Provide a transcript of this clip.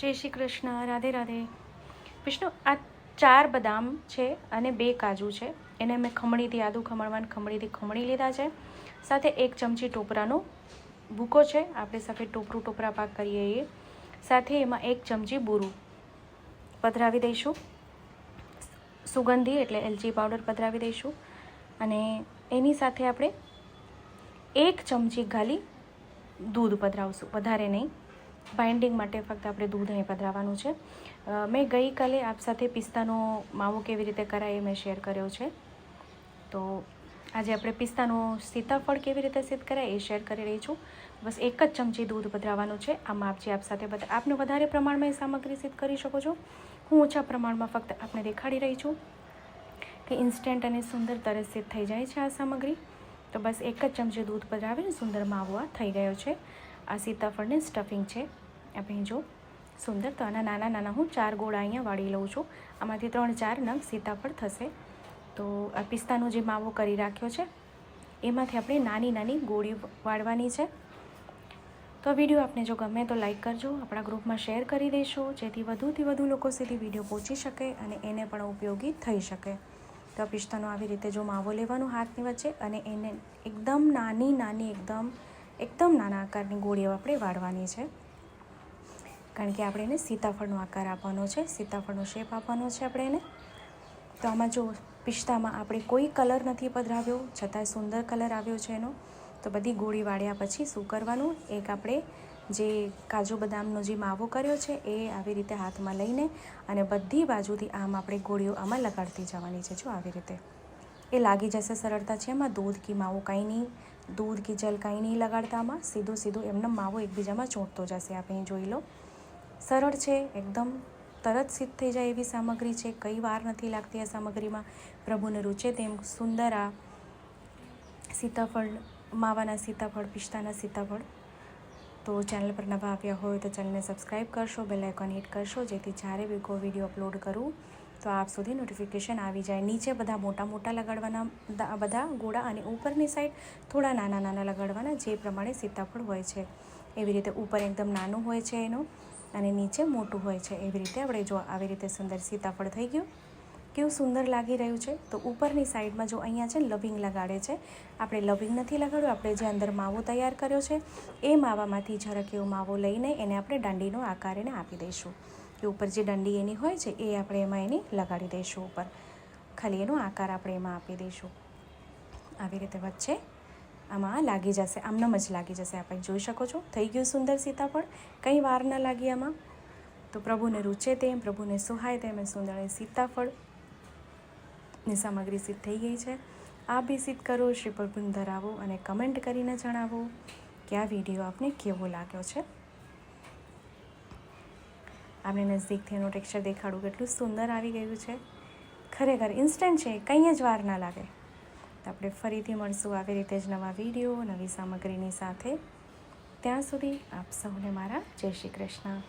જય શ્રી કૃષ્ણ, રાધે રાધે. વિષ્ણુ, આ 4 બદામ છે અને 2 કાજુ છે. એને મેં ખમણીથી આદું ખમણવાને ખમણીથી ખમણી લીધા છે. સાથે 1 ચમચી ટોપરાનો ભૂકો છે, આપણે સફેદ ટોપરા પાક કરીએ એ. સાથે એમાં 1 ચમચી બુરું પધરાવી દઈશું. સુગંધી એટલે એલચી પાવડર પધરાવી દઈશું. અને એની સાથે આપણે 1 ચમચી ખાલી દૂધ પધરાવશું, વધારે નહીં. બાઇન્ડિંગ માટે ફક્ત આપણે દૂધ અહીં પધરાવવાનું છે. મેં ગઈકાલે આપ સાથે પિસ્તાનો માવો કેવી રીતે કરાય એ મેં શેર કર્યો છે. તો આજે આપણે પિસ્તાનો સીતાફળ કેવી રીતે સિદ્ધ કરાય એ શેર કરી રહી છું. બસ 1 જ ચમચી દૂધ પધરાવવાનું છે. આ માપ છે આપ સાથે આપને વધારે પ્રમાણમાં એ સામગ્રી સિદ્ધ કરી શકો છો. હું ઓછા પ્રમાણમાં ફક્ત આપને દેખાડી રહી છું કે ઇન્સ્ટન્ટ અને સુંદર તરત સિદ્ધ થઈ જાય છે આ સામગ્રી. તો બસ 1 જ ચમચી દૂધ પધરાવીને સુંદર માવો આ થઈ ગયો છે. આ સીતાફળને સ્ટફિંગ છે આપણે જો સુંદર. તો આના નાના નાના હું 4 ગોળા અહીંયા વાળી લઉં છું. આમાંથી 3-4 નંગ સીતાફળ થશે. તો આ પિસ્તાનો જે માવો કરી રાખ્યો છે એમાંથી આપણે નાની નાની ગોળી વાળવાની છે. તો વિડીયો આપને જો ગમે તો લાઈક કરજો, આપણા ગ્રુપમાં શેર કરી દેશો, જેથી વધુથી વધુ લોકો સુધી વિડીયો પહોંચી શકે અને એને પણ ઉપયોગી થઈ શકે. તો પિસ્તાનો આવી રીતે જો માવો લેવાનો હાથની વચ્ચે અને એને એકદમ નાની એકદમ નાના આકારની ગોળીઓ આપણે વાળવાની છે. કારણ કે આપણે એને સીતાફળનો આકાર આપવાનો છે, સીતાફળનો શેપ આપવાનો છે આપણે એને. તો આમાં જો પિસ્તામાં આપણે કોઈ કલર નથી પધરાવ્યો, છતાંય સુંદર કલર આવ્યો છે એનો. તો બધી ગોળી વાળ્યા પછી શું કરવાનું, એક આપણે જે કાજુ બદામનો જે માવો કર્યો છે એ આવી રીતે હાથમાં લઈને અને બધી બાજુથી આમ આપણે ગોળીઓ આમાં લગાડતી જવાની છે. જો આવી રીતે એ લાગી જશે સરળતા છે. એમાં દૂધ કે માવો કંઈ નહીં, દૂધ કે જલ કંઈ નહીં લગાડતા. આમાં સીધું એમને માવો એકબીજામાં ચોંટતો જશે. આપણે જોઈ લો, સરળ છે એકદમ, તરત સિદ્ધ થઈ જાય એવી સામગ્રી છે. કંઈ વાર નથી લાગતી આ સામગ્રીમાં. પ્રભુને રૂચે તેમ સુંદર આ સીતાફળ, માવાના સીતાફળ, પિસ્તાના સીતાફળ. તો ચેનલ પર નવા આવ્યા હોય તો ચેનલને સબસ્ક્રાઈબ કરશો, બેલ આઇકોન હિટ કરશો, જેથી જ્યારે બી કોઈ વિડીયો અપલોડ કરું તો આપ સુધી નોટિફિકેશન આવી જાય. નીચે બધા મોટા લગાડવાના બધા ગોળા અને ઉપરની સાઈડ થોડા નાના લગાડવાના, જે પ્રમાણે સીતાફળ હોય છે એવી રીતે. ઉપર એકદમ નાનું હોય છે એનો અને નીચે મોટું હોય છે એવી રીતે. આપણે જો આવી રીતે સુંદર સીતાફળ થઈ ગયું, કેવું સુંદર લાગી રહ્યું છે. તો ઉપરની સાઈડમાં જો અહીંયા છે લવિંગ લગાડે છે, આપણે લવિંગ નથી લગાડ્યું. આપણે જે અંદર માવો તૈયાર કર્યો છે એ માવામાંથી જરાક એવો માવો લઈને એને આપણે દાંડીનો આકાર એને આપી દઈશું. કે ઉપર જે દાંડી એની હોય છે એ આપણે એમાં એની લગાડી દઈશું. ઉપર ખાલી એનો આકાર આપણે એમાં આપી દઈશું. આવી રીતે વચ્ચે આમાં લાગી જશે, આમનામ જ લાગી જશે. આપણે જોઈ શકો છો થઈ ગયું સુંદર સીતાફળ, કંઈ વાર ન લાગી આમાં. તો પ્રભુને રૂચે તેમ, પ્રભુને સુહાય તેમ સુંદર સીતાફળ ની સામગ્રી સિદ્ધ થઈ ગઈ છે. આ બી સિદ્ધ કરો, શ્રી પ્રભુને ધરાવો અને કમેન્ટ કરીને જણાવો કે આ વિડીયો આપને કેવો લાગ્યો છે. આપણે નજદીકથી એનું ટેક્સચર દેખાડું, કેટલું સુંદર આવી ગયું છે. ખરેખર ઇન્સ્ટન્ટ છે, કંઈ જ વાર ના લાગે. તો આપણે ફરીથી મળશું આવી રીતે જ નવા વિડીયો, નવી સામગ્રીની સાથે. ત્યાં સુધી આપ સૌને મારા જય શ્રી કૃષ્ણ.